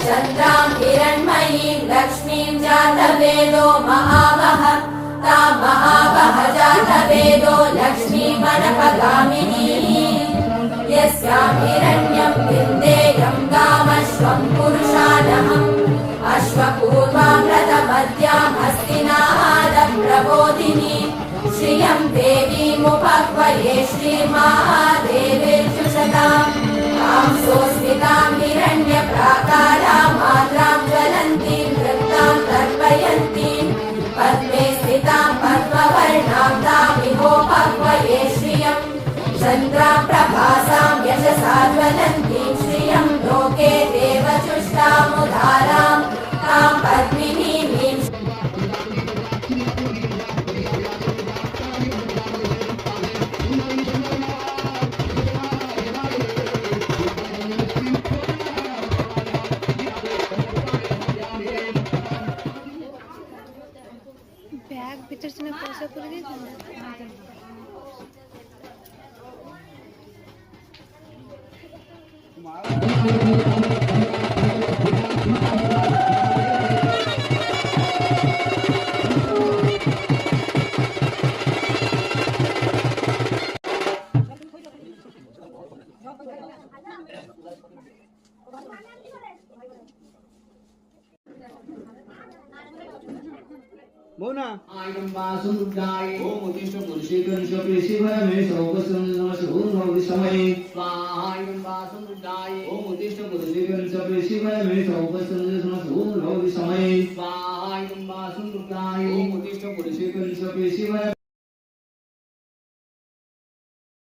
चन्द्रां हिरण्मयीं लक्ष्मीं जातवेदो महावः तां महावः जातवेदो लक्ष्मीमनपगामिनीं यस्यां हिरण्यं विन्देयं गामश्वं पुरुषानहम् अश्वपूर्वामृतमद्यां हस्तिनादप्रबोधिनीं श्रियं देवीमुपह्वये श्रीमहादेवीर्जुषताम् तां सोऽस्मितां हिरण्यप्राकारां मात्रां ज्वलन्तीं नृत्तां तर्पयन्तीं पद्मे स्थितां पद्मवर्णां तामिहोपह्वये श्रियं चन्द्रां प्रभासां यशसा ज्वलन्तीं श्रियं लोके देवचुष्टामुदारां तां पद्मिनीं ব্যাগ ভিতর থেকে পয়সা করে দিয়েছেন बोना आयं वासुदाय ओम उद्दिष्ट पुरुषेकंश पेशीभरमे सौकसंसमशूर्णो समये स्वाहायं वासुदाय ओम उद्दिष्ट पुरुषेकंश पेशीभरमे सौकसंसमशूर्णो समये स्वाहायं वासुदाय ओम उद्दिष्ट पुरुषेकंश पेशीभरमे